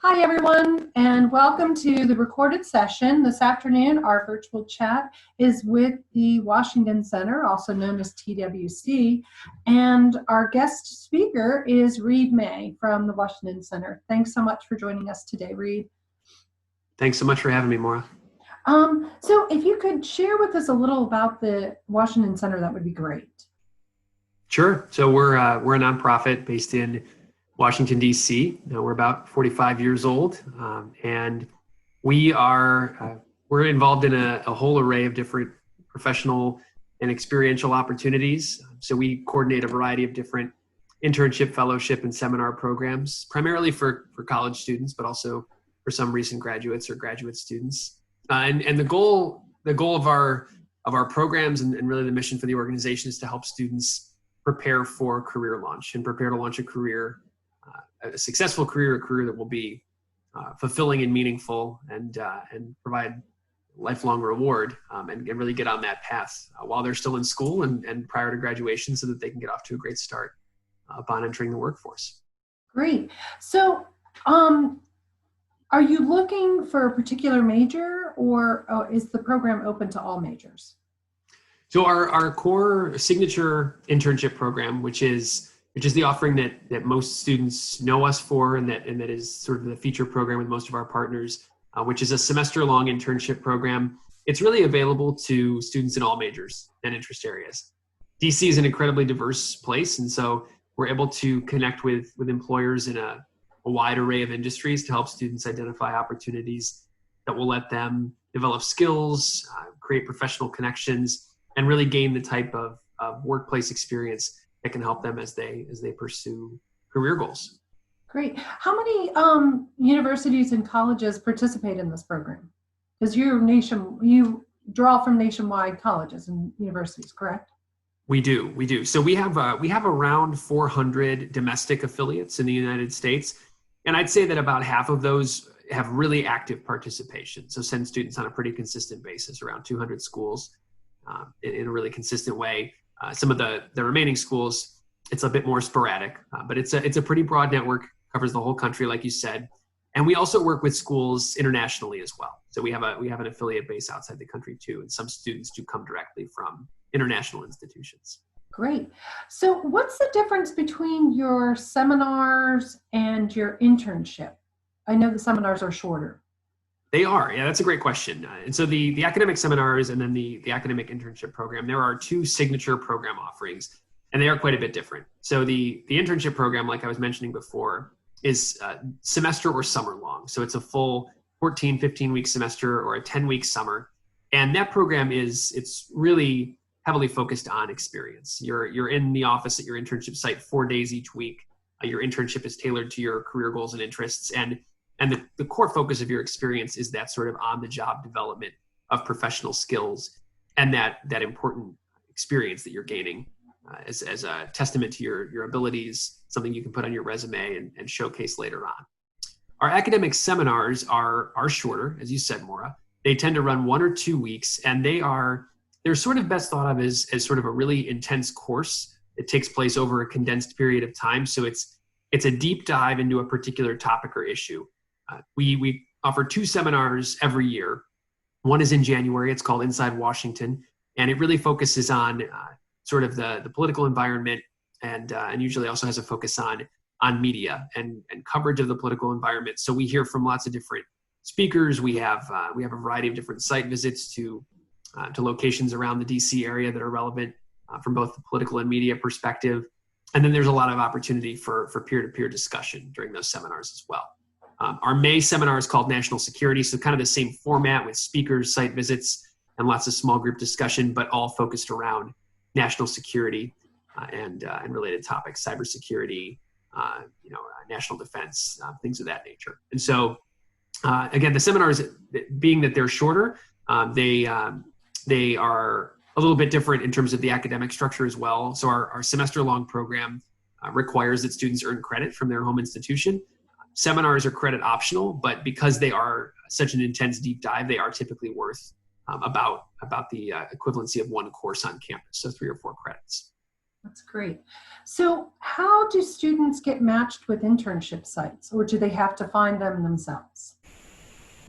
Hi, everyone, and welcome to the recorded session. This afternoon, our virtual chat is with the Washington Center, also known as TWC, and our guest speaker is Reid May from the Washington Center. Thanks so much for joining us today, Reid. Thanks so much for having me, Maura. So if you could share with us a little about the Washington Center, that would be great. Sure. So we're a nonprofit based in Washington, D.C. Now we're about 45 years old, and we're involved in a whole array of different professional and experiential opportunities. So we coordinate a variety of different internship, fellowship, and seminar programs, primarily for college students, but also for some recent graduates or graduate students. And the goal of our programs and really the mission for the organization is to help students prepare for career launch and prepare to launch a career, a successful career, a career that will be fulfilling and meaningful and provide lifelong reward and really get on that path while they're still in school and prior to graduation, so that they can get off to a great start upon entering the workforce. Great. So are you looking for a particular major, or is the program open to all majors? So our core signature internship program, which is the offering that most students know us for, and that is sort of the feature program with most of our partners, which is a semester-long internship program. It's really available to students in all majors and interest areas. DC is an incredibly diverse place, and so we're able to connect with employers in a wide array of industries to help students identify opportunities that will let them develop skills, create professional connections, and really gain the type of workplace experience that can help them as they pursue career goals. Great. How many universities and colleges participate in this program? Because you draw from nationwide colleges and universities, correct? We do. So we have around 400 domestic affiliates in the United States, and I'd say that about half of those have really active participation. So send students on a pretty consistent basis, around 200 schools in a really consistent way. Some of the remaining schools, it's a bit more sporadic, but it's a pretty broad network, covers the whole country, like you said. And we also work with schools internationally as well. So we have an affiliate base outside the country too, and some students do come directly from international institutions. Great. So what's the difference between your seminars and your internship? I know the seminars are shorter. They are. Yeah, that's a great question. And so the academic seminars and then the academic internship program, there are two signature program offerings, and they are quite a bit different. So the internship program, like I was mentioning before, is semester or summer long. So it's a full 14, 15-week semester or a 10-week summer. And that program it's really heavily focused on experience. You're in the office at your internship site 4 days each week. Your internship is tailored to your career goals and interests. And the core focus of your experience is that sort of on-the-job development of professional skills and that important experience that you're gaining as a testament to your abilities, something you can put on your resume and showcase later on. Our academic seminars are shorter, as you said, Maura. They tend to run 1 or 2 weeks, and they're sort of best thought of as sort of a really intense course. It takes place over a condensed period of time, so it's a deep dive into a particular topic or issue. We offer 2 seminars every year. One is in January. It's called Inside Washington, and it really focuses on sort of the political environment and usually also has a focus on media and coverage of the political environment. So we hear from lots of different speakers. We have a variety of different site visits to locations around the DC area that are relevant from both the political and media perspective. And then there's a lot of opportunity for peer-to-peer discussion during those seminars as well. Our May seminar is called National Security, so kind of the same format with speakers, site visits, and lots of small group discussion, but all focused around national security and related topics, cybersecurity, national defense, things of that nature. And so, again, the seminars, being that they're shorter, they are a little bit different in terms of the academic structure as well. So our semester-long program requires that students earn credit from their home institution. Seminars are credit optional, but because they are such an intense deep dive, they are typically worth about the equivalency of one course on campus, so 3 or 4 credits. That's great. So how do students get matched with internship sites, or do they have to find them themselves?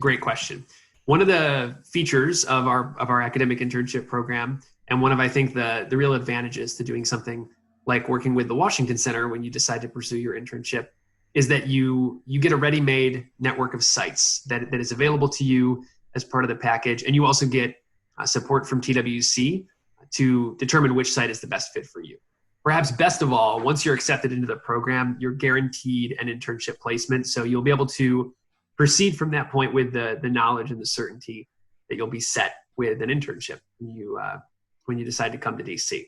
Great question. One of the features of our academic internship program, and one of, I think, the real advantages to doing something like working with the Washington Center when you decide to pursue your internship, is that you get a ready-made network of sites that is available to you as part of the package. And you also get support from TWC to determine which site is the best fit for you. Perhaps best of all, once you're accepted into the program, you're guaranteed an internship placement. So you'll be able to proceed from that point with the knowledge and the certainty that you'll be set with an internship when you decide to come to DC.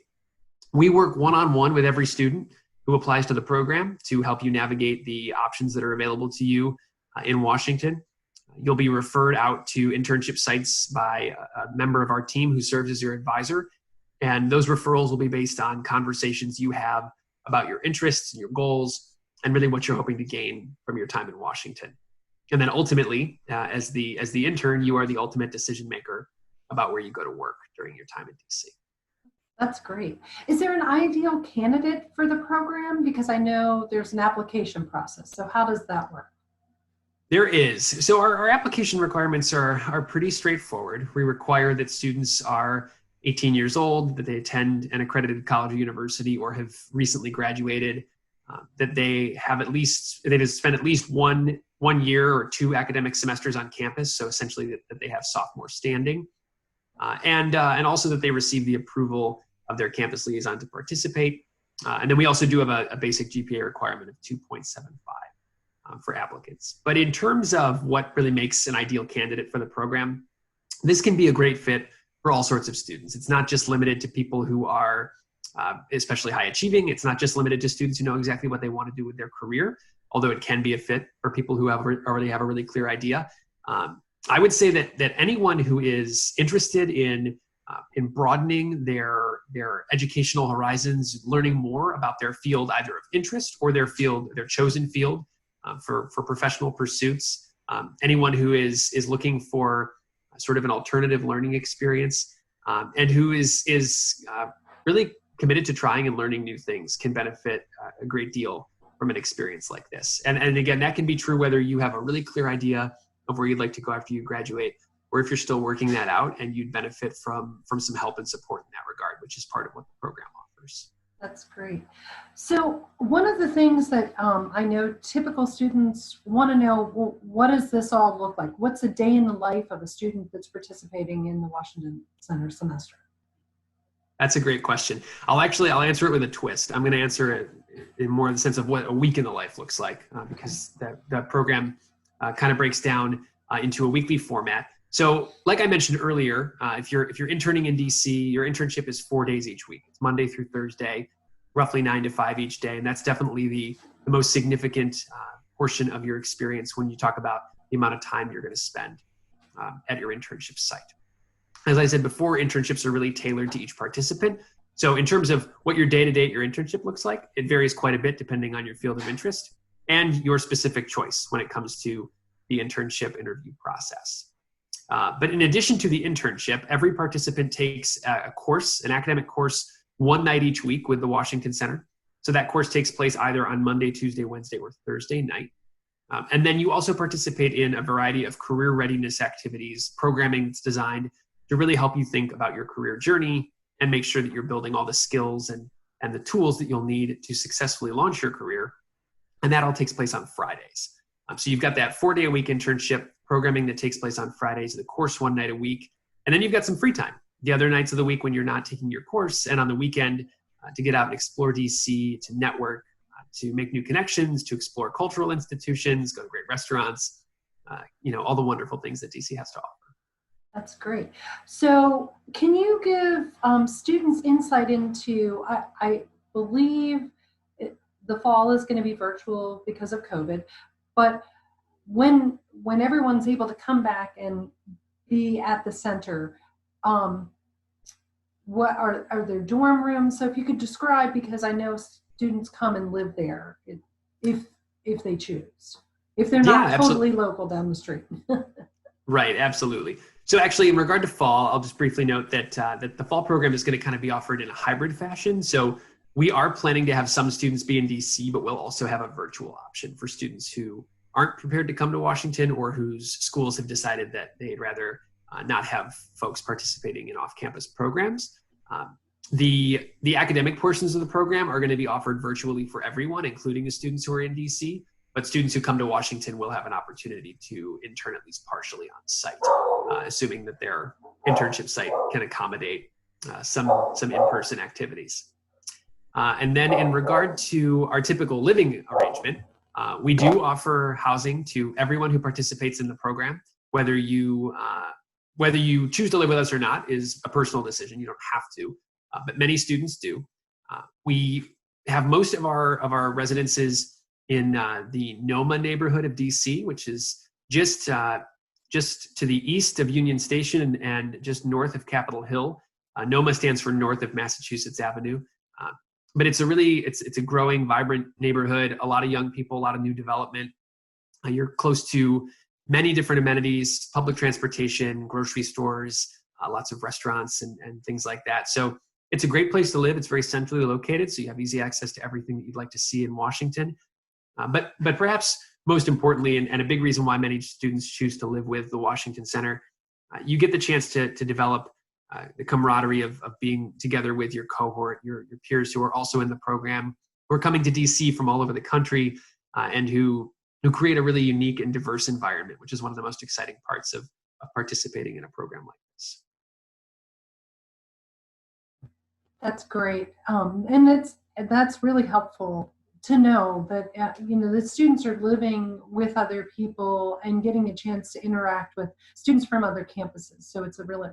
We work one-on-one with every student who applies to the program to help you navigate the options that are available to you in Washington. You'll be referred out to internship sites by a member of our team who serves as your advisor. And those referrals will be based on conversations you have about your interests and your goals and really what you're hoping to gain from your time in Washington. And then ultimately, as the intern, you are the ultimate decision maker about where you go to work during your time in DC. That's great. Is there an ideal candidate for the program? Because I know there's an application process. So how does that work? There is. So our application requirements are pretty straightforward. We require that students are 18 years old, that they attend an accredited college or university or have recently graduated, that they have spent at least one year or 2 academic semesters on campus. So essentially that they have sophomore standing, and also that they receive the approval of their campus liaison to participate. And then we also do have a basic GPA requirement of 2.75 for applicants. But in terms of what really makes an ideal candidate for the program, this can be a great fit for all sorts of students. It's not just limited to people who are especially high achieving. It's not just limited to students who know exactly what they want to do with their career, although it can be a fit for people who already have a really clear idea. I would say that anyone who is interested in broadening their educational horizons, learning more about their field, either of interest or their chosen field for professional pursuits, anyone who is looking for sort of an alternative learning experience, and who is really committed to trying and learning new things can benefit a great deal from an experience like this. And again, that can be true whether you have a really clear idea of where you'd like to go after you graduate, or if you're still working that out and you'd benefit from some help and support in that regard, which is part of what the program offers. That's great. So one of the things that I know typical students want to know, well, what does this all look like? What's a day in the life of a student that's participating in the Washington Center semester? That's a great question. I'll answer it with a twist. I'm going to answer it in more in the sense of what a week in the life looks like, because that program kind of breaks down into a weekly format. So like I mentioned earlier, if you're interning in DC, your internship is 4 days each week. It's Monday through Thursday, roughly 9 to 5 each day. And that's definitely the most significant portion of your experience when you talk about the amount of time you're going to spend at your internship site. As I said before, internships are really tailored to each participant. So in terms of what your day-to-day at your internship looks like, it varies quite a bit depending on your field of interest and your specific choice when it comes to the internship interview process. But in addition to the internship, every participant takes an academic course, one night each week with the Washington Center. So that course takes place either on Monday, Tuesday, Wednesday, or Thursday night. And then you also participate in a variety of career readiness activities, programming that's designed to really help you think about your career journey and make sure that you're building all the skills and the tools that you'll need to successfully launch your career. And that all takes place on Fridays. So you've got that 4-day-a-week internship programming that takes place on Fridays, the course one night a week. And then you've got some free time the other nights of the week when you're not taking your course, and on the weekend to get out and explore DC, to network, to make new connections, to explore cultural institutions, go to great restaurants, all the wonderful things that DC has to offer. That's great. So can you give students insight into, I believe the fall is going to be virtual because of COVID, but when everyone's able to come back and be at the center, what are there dorm rooms? So if you could describe, because I know students come and live there if they choose, if they're not totally local down the street. Right, absolutely. So actually, in regard to fall, I'll just briefly note that the fall program is going to kind of be offered in a hybrid fashion. So We are planning to have some students be in DC, but we'll also have a virtual option for students who aren't prepared to come to Washington or whose schools have decided that they'd rather not have folks participating in off-campus programs. The academic portions of the program are going to be offered virtually for everyone, including the students who are in DC, but students who come to Washington will have an opportunity to intern at least partially on site, assuming that their internship site can accommodate some in-person activities. And then in regard to our typical living arrangement, we do offer housing to everyone who participates in the program. Whether you choose to live with us or not is a personal decision. You don't have to, but many students do. We have most of our residences in the Noma neighborhood of DC, which is just to the east of Union Station and just north of Capitol Hill. Noma stands for North of Massachusetts Avenue. But it's a growing, vibrant neighborhood, a lot of young people, a lot of new development. You're close to many different amenities, public transportation, grocery stores, lots of restaurants and things like that. So it's a great place to live. It's very centrally located, so you have easy access to everything that you'd like to see in Washington. But perhaps most importantly, and a big reason why many students choose to live with the Washington Center, you get the chance to develop the camaraderie of being together with your cohort, your peers who are also in the program, who are coming to DC from all over the country, and who create a really unique and diverse environment, which is one of the most exciting parts of participating in a program like this. That's great, and that's really helpful to know that the students are living with other people and getting a chance to interact with students from other campuses. So it's a really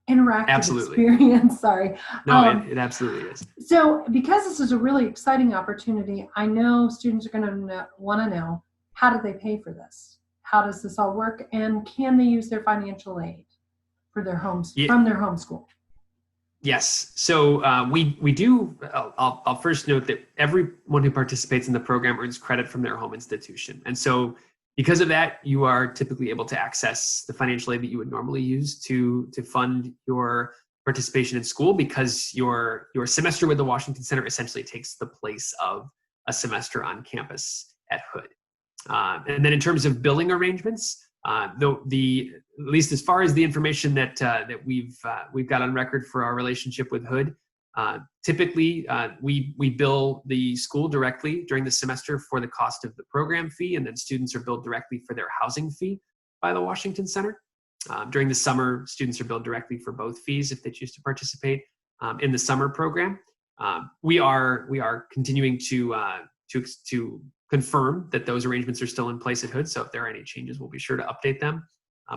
interactive Absolutely. experience. Sorry. No, it absolutely is. So because this is a really exciting opportunity, I know students are going to want to know, how do they pay for this? How does this all work? And can they use their financial aid for their homes from their home school? Yes. So we do. I'll first note that everyone who participates in the program earns credit from their home institution. And so because of that, you are typically able to access the financial aid that you would normally use to fund your participation in school, because your semester with the Washington Center essentially takes the place of a semester on campus at Hood. And then in terms of billing arrangements, at least as far as the information that we've got on record for our relationship with Hood, typically we bill the school directly during the semester for the cost of the program fee, and then students are billed directly for their housing fee by the Washington Center. During the summer, students are billed directly for both fees if they choose to participate in the summer program. We are continuing to confirm that those arrangements are still in place at Hood. So if there are any changes, we'll be sure to update them.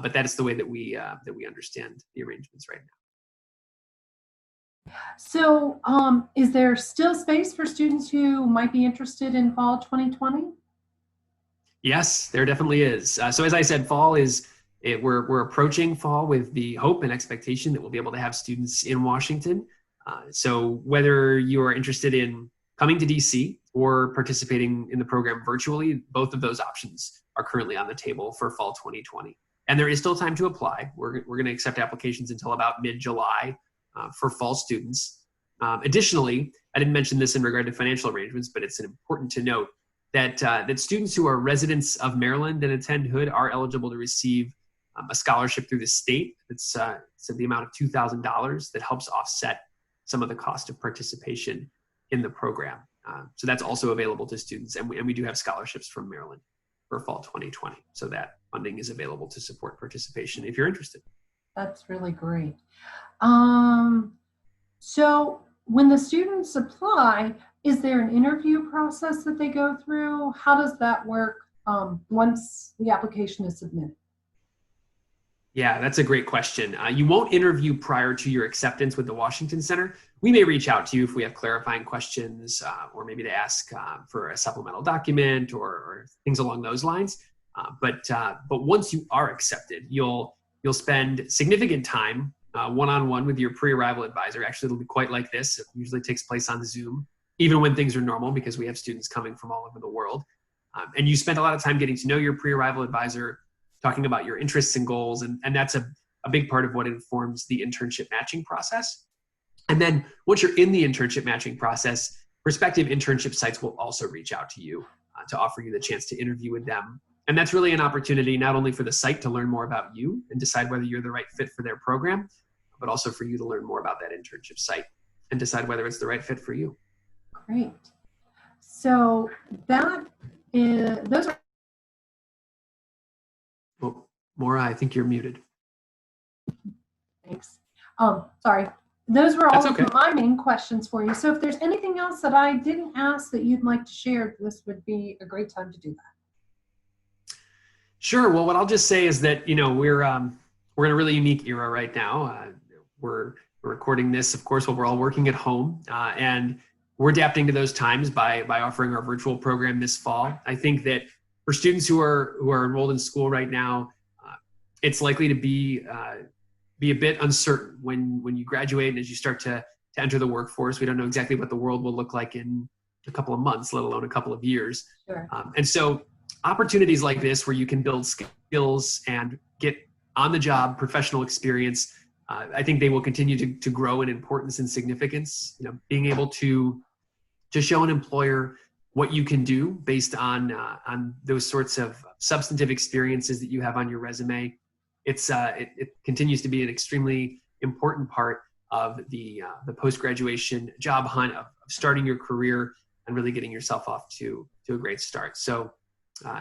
But that is the way that we understand the arrangements right now. So is there still space for students who might be interested in fall 2020? Yes, there definitely is. So as I said, we're approaching fall with the hope and expectation that we'll be able to have students in Washington. So whether you are interested in coming to DC or participating in the program virtually, both of those options are currently on the table for fall 2020. And there is still time to apply. We're going to accept applications until about mid-July for fall students. Additionally, I didn't mention this in regard to financial arrangements, but it's important to note that students who are residents of Maryland and attend Hood are eligible to receive a scholarship through the state. It's the amount of $2,000 that helps offset some of the cost of participation in the program. So that's also available to students, and we do have scholarships from Maryland for fall 2020. So that funding is available to support participation if you're interested. That's really great. So when the students apply, is there an interview process that they go through? How does that work once the application is submitted? Yeah, that's a great question. You won't interview prior to your acceptance with the Washington Center. We may reach out to you if we have clarifying questions or maybe to ask for a supplemental document or things along those lines. But once you are accepted, you'll spend significant time one-on-one with your pre-arrival advisor. Actually, it'll be quite like this. It usually takes place on Zoom, even when things are normal, because we have students coming from all over the world. And you spend a lot of time getting to know your pre-arrival advisor, talking about your interests and goals, and that's a big part of what informs the internship matching process. And then once you're in the internship matching process, prospective internship sites will also reach out to you to offer you the chance to interview with them. And that's really an opportunity not only for the site to learn more about you and decide whether you're the right fit for their program, but also for you to learn more about that internship site and decide whether it's the right fit for you. Great. So those are. Well, Maura, I think you're muted. Thanks. Sorry. Those were all That's okay. of my main questions for you. So if there's anything else that I didn't ask that you'd like to share, this would be a great time to do that. Sure. Well, what I'll just say is that, we're in a really unique era right now. We're recording this, of course, while we're all working at home, and we're adapting to those times by offering our virtual program this fall. I think that for students who are enrolled in school right now, it's likely to be a bit uncertain when you graduate and as you start to enter the workforce. We don't know exactly what the world will look like in a couple of months, let alone a couple of years. Sure. And so opportunities like this where you can build skills and get on-the-job professional experience, I think they will continue to grow in importance and significance. Being able to show an employer what you can do based on those sorts of substantive experiences that you have on your resume. It continues to be an extremely important part of the post-graduation job hunt of starting your career and really getting yourself off to a great start. So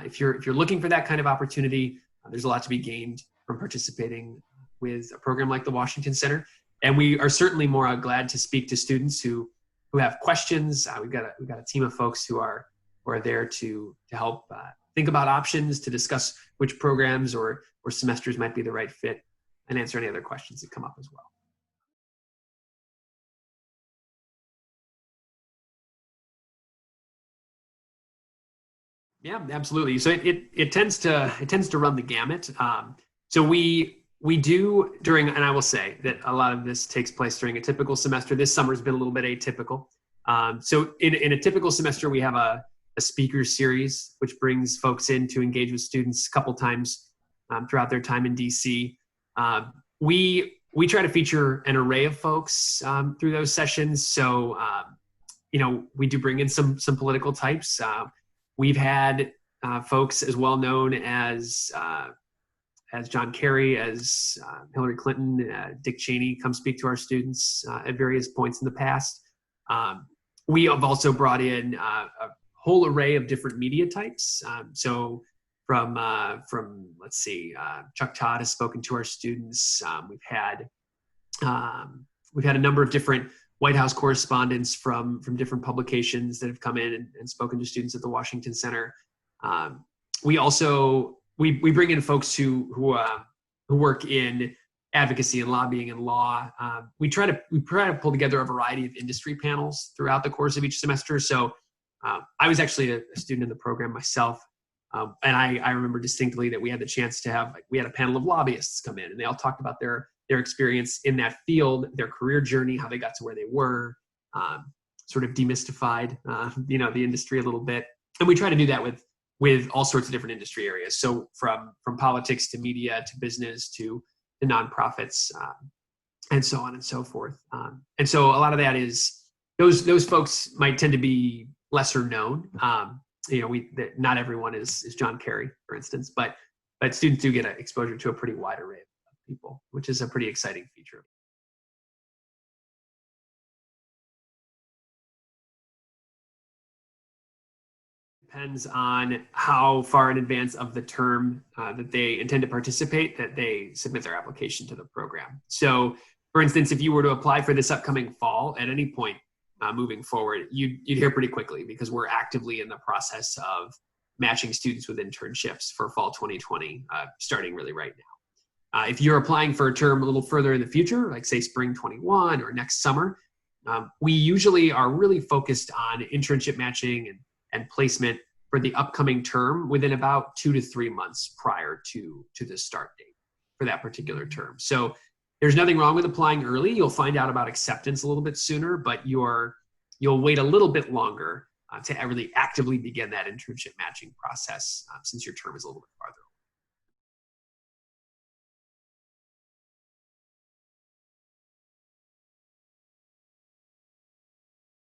if you're looking for that kind of opportunity, there's a lot to be gained from participating with a program like the Washington Center. And we are certainly more glad to speak to students who have questions. We've got a team of folks who are there to help think about options, to discuss which programs or semesters might be the right fit, and answer any other questions that come up as well. Yeah, absolutely. So it tends to run the gamut. So we do during, and I will say that a lot of this takes place during a typical semester. This summer's been a little bit atypical. So in a typical semester, we have a speaker series, which brings folks in to engage with students a couple times throughout their time in DC. We try to feature an array of folks through those sessions. So, we do bring in some political types. We've had folks as well known as John Kerry, as Hillary Clinton, Dick Cheney come speak to our students at various points in the past. We have also brought in a whole array of different media types. So from let's see, Chuck Todd has spoken to our students. We've had a number of different White House correspondents from different publications that have come in and spoken to students at the Washington Center. We also we bring in folks who work in advocacy and lobbying and law. We try to pull together a variety of industry panels throughout the course of each semester. So I was actually a student in the program myself, and I remember distinctly that we had the chance to we had a panel of lobbyists come in, and they all talked about their experience in that field, their career journey, how they got to where they were, sort of demystified, the industry a little bit. And we try to do that with all sorts of different industry areas. So from politics to media to business to the nonprofits, and so on and so forth. And so a lot of that is those folks might tend to be lesser known. Not everyone is John Kerry, for instance, but students do get exposure to a pretty wide array of people, which is a pretty exciting feature. Depends on how far in advance of the term that they intend to participate that they submit their application to the program. So, for instance, if you were to apply for this upcoming fall at any point moving forward, you'd hear pretty quickly, because we're actively in the process of matching students with internships for fall 2020, starting really right now. If you're applying for a term a little further in the future, like say spring 21 or next summer, we usually are really focused on internship matching and placement for the upcoming term within about 2 to 3 months prior to the start date for that particular term. So there's nothing wrong with applying early. You'll find out about acceptance a little bit sooner, but you'll wait a little bit longer to really actively begin that internship matching process since your term is a little bit farther.